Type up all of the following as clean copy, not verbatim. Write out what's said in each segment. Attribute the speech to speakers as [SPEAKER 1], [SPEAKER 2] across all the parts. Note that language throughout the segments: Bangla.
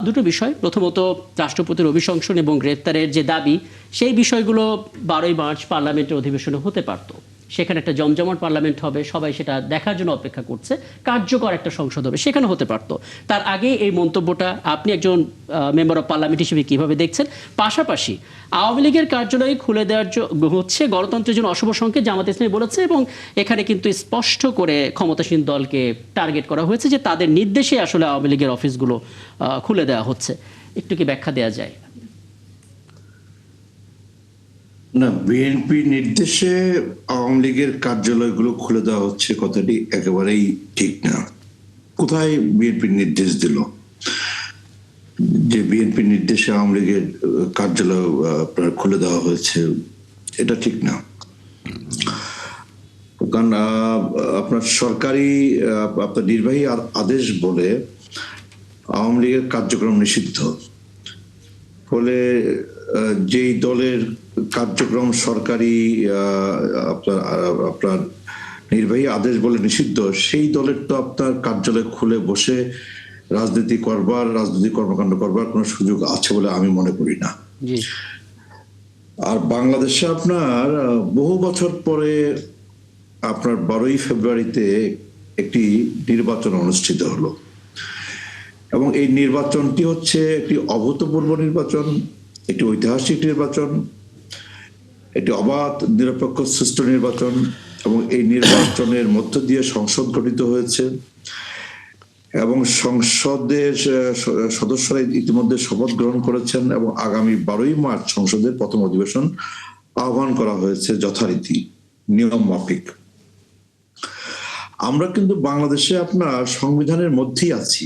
[SPEAKER 1] দুটো বিষয়, প্রথমত রাষ্ট্রপতির অভিশংসন এবং গ্রেপ্তারের যে দাবি, সেই বিষয়গুলো 12ই মার্চ পার্লামেন্টের অধিবেশনে হতে পারত। সেখানে একটা জমজমাট পার্লামেন্ট হবে, সবাই সেটা দেখার জন্য অপেক্ষা করছে, কার্যকর একটা সংসদ হবে, সেখানে হতে পারত। তার আগে এই মন্তব্যটা আপনি একজন মেম্বার অফ পার্লামেন্ট হিসেবে কিভাবে দেখছেন? পাশাপাশি আওয়ামী লীগের কার্যালয় খুলে দেওয়ার হচ্ছে গণতন্ত্রের জন্য অশুভ সংকেত, জামাত ইসলামী বলেছে, এবং এখানে কিন্তু স্পষ্ট করে ক্ষমতাসীন দলকে টার্গেট করা হয়েছে যে তাদের নির্দেশে আসলে আওয়ামী লীগের অফিসগুলো খুলে দেওয়া হচ্ছে। একটু কি ব্যাখ্যা দেওয়া যায়?
[SPEAKER 2] না, বিএনপি নির্দেশে আওয়ামী লীগের কার্যালয়গুলো খুলে দেওয়া হচ্ছে কথাটি একেবারেই ঠিক না। কোথায় বিএনপি নির্দেশ দিল যে বিএনপি নির্দেশে আওয়ামী লীগের কার্যালয় আপনার খুলে দেওয়া হয়েছে? এটা ঠিক না। কারণ আপনার সরকারি আপনার নির্বাহী আদেশ বলে আওয়ামী লীগের কার্যক্রম নিষিদ্ধ। ফলে যেই দলের কার্যক্রম সরকারি আপনার নির্বাহী আদেশ বলে নিষিদ্ধ, সেই দলের তো আপনার কার্যালয় খুলে বসে রাজনীতি কর্মকাণ্ড করবার কোনো সুযোগ আছে বলে আমি মনে করি না। আর বাংলাদেশে আপনার বহু বছর পরে আপনার 12ই ফেব্রুয়ারিতে একটি নির্বাচন অনুষ্ঠিত হলো, এবং এই নির্বাচনটি হচ্ছে একটি অভূতপূর্ব নির্বাচন, একটি ঐতিহাসিক নির্বাচন, একটি অবাধ নিরপেক্ষ সুষ্ঠু নির্বাচন, এবং এই নির্বাচনের মধ্য দিয়ে সংসদ গঠিত হয়েছে এবং সংসদের সদস্যরা ইতিমধ্যে শপথ গ্রহণ করেছেন, এবং আগামী 12ই মার্চ সংসদের প্রথম অধিবেশন আহ্বান করা হয়েছে যথারীতি নিয়ম মাফিক। আমরা কিন্তু বাংলাদেশে আপনার সংবিধানের মধ্যেই আছি।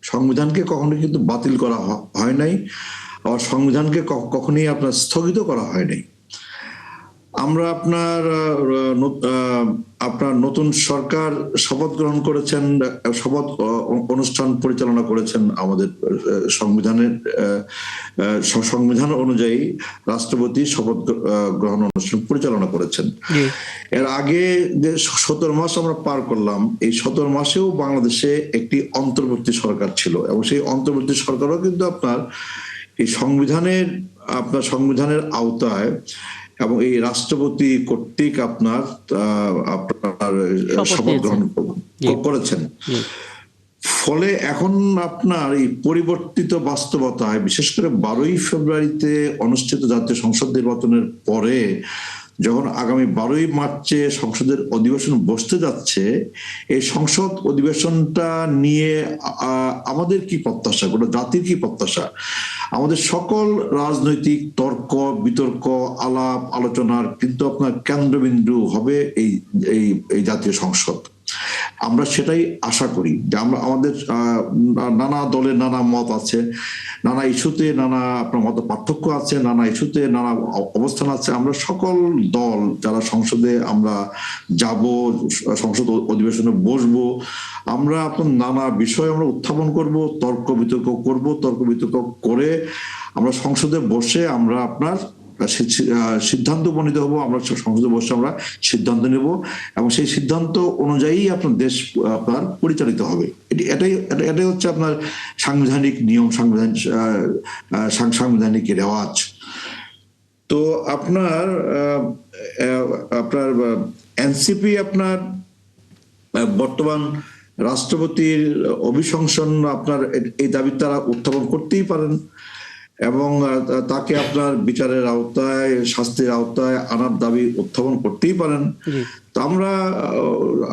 [SPEAKER 2] সংবিধানকে কখনোই কিন্তু বাতিল করা হয় নাই, আর সংবিধানকে কখনোই আপনার স্থগিত করা হয় নাই। আমরা আপনার নতুন সরকার শপথ গ্রহণ করেছেন, শপথ অনুষ্ঠান পরিচালনা করেছেন আমাদের সংবিধান অনুযায়ী রাষ্ট্রপতি শপথ গ্রহণ অনুষ্ঠান পরিচালনা করেছেন। এর আগে যে 17 মাস আমরা পার করলাম, এই 17 মাসেও বাংলাদেশে একটি অন্তর্বর্তী সরকার ছিল, এবং সেই অন্তর্বর্তী সরকারও কিন্তু আপনার এই সংবিধানের আওতায় এবং এই রাষ্ট্রপতি কর্তৃক আপনার শপথ গ্রহণ করেছেন। ফলে এখন আপনার এই পরিবর্তিত বাস্তবতায়, বিশেষ করে 12ই ফেব্রুয়ারিতে অনুষ্ঠিত জাতীয় সংসদ নির্বাচনের পরে যখন আগামী 12ই মার্চে সংসদের অধিবেশন বসতে যাচ্ছে, এই সংসদ অধিবেশনটা নিয়ে আমাদের কি প্রত্যাশা, গোটা জাতির কি প্রত্যাশা? আমাদের সকল রাজনৈতিক তর্ক বিতর্ক আলাপ আলোচনার কিন্তু আপনার কেন্দ্রবিন্দু হবে এই জাতীয় সংসদ। আমরা সেটাই আশা করি যে আমাদের নানা দলের নানা মত আছে, নানা ইস্যুতে নানা আপনার মত পার্থক্য আছে, নানা ইস্যুতে নানা অবস্থান আছে। আমরা সকল দল যারা সংসদে আমরা যাব, সংসদ অধিবেশনে বসবো, আমরা আপনার নানা বিষয় আমরা উত্থাপন করব, তর্ক বিতর্ক করে আমরা সংসদে বসে আমরা আপনার সিদ্ধান্ত উপনীত হবো। আমরা সংসদে বসে আমরা সিদ্ধান্ত নেব, এবং সেই সিদ্ধান্ত অনুযায়ী আপনার দেশ আপনার পরিচালিত হবে। এটাই হচ্ছে আপনার সাংবিধানিক নিয়ম, সাংবিধানিক রেওয়াজ। তো আপনার এনসিপি আপনার বর্তমান রাষ্ট্রপতির অভিশংসন আপনার এই দাবি তারা উত্থাপন করতেই পারেন, এবং তাকে আপনার বিচারের আওতায়, শাস্তির আওতায় আনার দাবি উত্থাপন করতেই পারেন। তো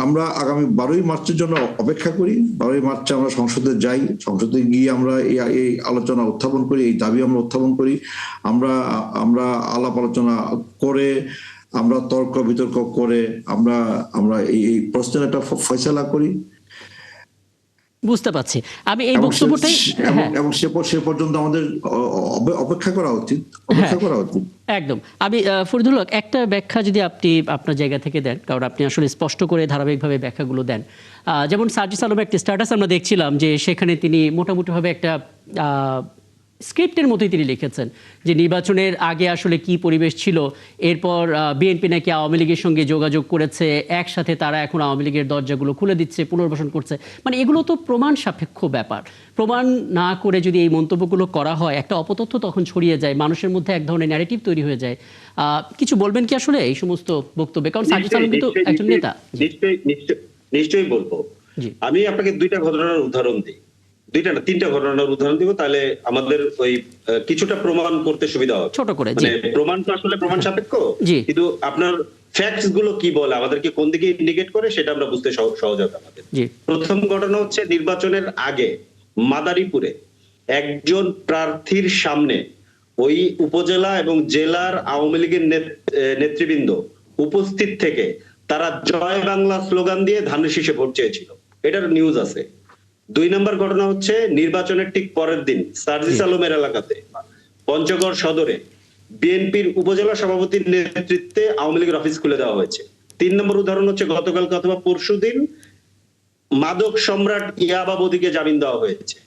[SPEAKER 2] আমরা আগামী 12ই মার্চের জন্য অপেক্ষা করি। 12ই মার্চে আমরা সংসদে যাই, সংসদে গিয়ে আমরা এই আলোচনা উত্থাপন করি, এই দাবি আমরা উত্থাপন করি। আমরা আলাপ আলোচনা করে, আমরা তর্ক বিতর্ক করে আমরা এই প্রশ্নের একটা ফয়সালা করি।
[SPEAKER 1] বুঝতে পারছি। আমি এই বক্তব্যটাই
[SPEAKER 2] এবং সে পর্যন্ত আমাদের অপেক্ষা করা উচিত।
[SPEAKER 1] একদম। আমি ফরিদুল হক, একটা ব্যাখ্যা যদি আপনি আপনার জায়গা থেকে দেন, কারণ আপনি আসলে স্পষ্ট করে ধারাবাহিকভাবে ব্যাখ্যাগুলো দেন। যেমন সার্জিস আলমের একটি স্ট্যাটাস আমরা দেখছিলাম যে সেখানে তিনি মোটামুটিভাবে একটা স্ক্রিপ্টের মতোই তিনি লিখেছেন যে নির্বাচনের আগে আসলে কি পরিবেশ ছিল, এরপর বিএনপি নাকি আওয়ামী লীগের সঙ্গে যোগাযোগ করেছে, একসাথে তারা এখন আওয়ামী লীগের দরজাগুলো খুলে দিচ্ছে, পুনর্বাসন করছে। মানে এগুলো তো প্রমাণ সাপেক্ষ ব্যাপার। প্রমাণ না করে যদি এই মন্তব্যগুলো করা হয়, একটা অপতথ্য তখন ছড়িয়ে যায়, মানুষের মধ্যে এক ধরনের ন্যারেটিভ তৈরি হয়ে যায়। কিছু বলবেন কি আসলে এই সমস্ত বক্তব্যে? কারণ সাজিদ আলম কিন্তু একজন নেতা।
[SPEAKER 3] নিশ্চয়ই বলবো। আমি আপনাকে দুইটা ঘটনার উদাহরণ দিই, দুইটা না তিনটা ঘটনার উদাহরণ দিব, তাহলে আমাদের ওই কিছুটা প্রমাণ করতে সুবিধা হবে।
[SPEAKER 1] ছোট করে,
[SPEAKER 3] মানে প্রমাণ তো আসলে প্রমাণ সাপেক্ষ, কিন্তু আপনার ফ্যাক্টস গুলো কি বলে, আমাদেরকে কোন দিকে ইন্ডিকেট করে, সেটা আমরা বুঝতে সহজ হবে আমাদের। প্রথম ঘটনা হচ্ছে নির্বাচনের আগে মাদারীপুরে একজন প্রার্থীর সামনে ওই উপজেলা এবং জেলার আওয়ামী লীগের নেতৃবৃন্দ উপস্থিত থেকে তারা জয় বাংলা স্লোগান দিয়ে ধানের শীষে ভোট চেয়েছিল, এটার নিউজ আছে। 2 নম্বর ঘটনা হচ্ছে নির্বাচনের ঠিক পরের দিন সার্জিস আলমের এলাকাতে পঞ্চগড় সদরে বিএনপির উপজেলা সভাপতির নেতৃত্বে আওয়ামী লীগের অফিস খুলে দেওয়া হয়েছে। 3 নম্বর উদাহরণ হচ্ছে গতকালকে অথবা পরশুদিন মাদক সম্রাট ইয়াবাবদিকে জামিন দেওয়া হয়েছে।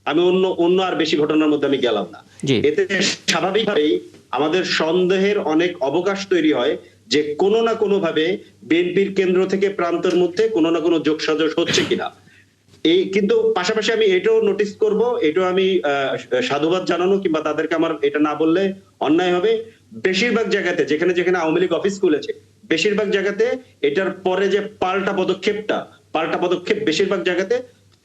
[SPEAKER 3] আমি অন্য আর বেশি ঘটনার মধ্যে আমি গেলাম না। এতে স্বাভাবিকভাবেই আমাদের সন্দেহের অনেক অবকাশ তৈরি হয় যে কোনো না কোনো ভাবে বিএনপির কেন্দ্র থেকে প্রান্তের মধ্যে কোনো না কোনো যোগসাজশ হচ্ছে কিনা। এই কিন্তু পাশাপাশি আমি এটাও নোটিস করব, এটাও আমি সাধুবাদ জানানো কিংবা তাদেরকে আমার এটা না বললে অন্যায় হবে, বেশিরভাগ জায়গাতে যেখানে যেখানে আওয়ামী লীগ অফিস খুলেছে বেশিরভাগ জায়গাতে এটার পরে যে পাল্টা পদক্ষেপ বেশিরভাগ জায়গাতে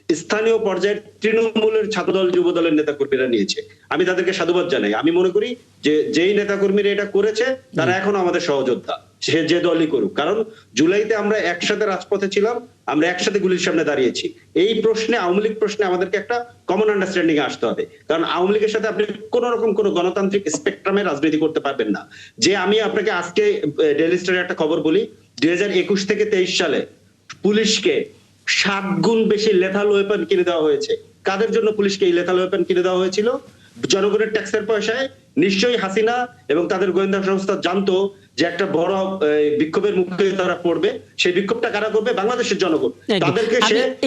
[SPEAKER 3] স্থানীয় পর্যায়ের তৃণমূলের ছাত্রদল যুব দলের নেতাকর্মীরা নিয়েছে। আমি তাদেরকে সাধুবাদ জানাই। আমি মনে করি যে যেই নেতাকর্মীরা এটা করেছে তারা এখনো আমাদের সহযোদ্ধা, সে যে দলই করুক। কারণ জুলাইতে আমরা একসাথে রাজপথে ছিলাম, আমরা একসাথে গুলির সামনে দাঁড়িয়েছি। এই প্রশ্নে, আওয়ামী লীগ প্রশ্নে আমাদেরকে একটা কমন আন্ডারস্ট্যান্ডিং এ আসতে হবে। কারণ আওয়ামী লীগের সাথে আপনি কোন রকম কোন গণতান্ত্রিক স্পেকট্রামে রাজনীতি করতে পারবেন না। যে আমি আপনাকে আজকে ডেইলি স্টারে একটা খবর বলি, 2021 থেকে 23 সালে পুলিশকে 7 গুণ বেশি লেথাল ওয়েপন কিনে দেওয়া হয়েছে। কাদের জন্য পুলিশকে এই লেথাল ওয়েপন কিনে দেওয়া হয়েছিল? জনগণের ট্যাক্সের পয়সায়। নিশ্চয়ই হাসিনা এবং তাদের গোয়েন্দা সংস্থা জানতো যে একটা বড় বিক্ষোভের মুখে তারা পড়বে, সেই বিক্ষোভটা কারা করবে? বাংলাদেশের জনগণ। তাদেরকে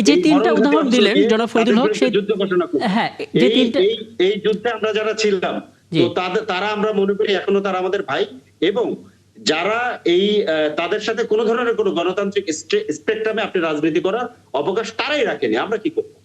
[SPEAKER 1] যে তিনটা উদাহরণ দিলেন জনাব ফরিদুল হক, সেই
[SPEAKER 3] যুদ্ধ ঘোষণা করবে। এই যুদ্ধে আমরা যারা ছিলাম, তো তারা আমরা মনে করি এখনো তারা আমাদের ভাই, এবং যারা এই তাদের সাথে কোনো ধরনের কোনো গণতান্ত্রিক স্পেকট্রামে আপনি রাজনীতি করার অবকাশ তারাই রাখেনি। আমরা কি করবো?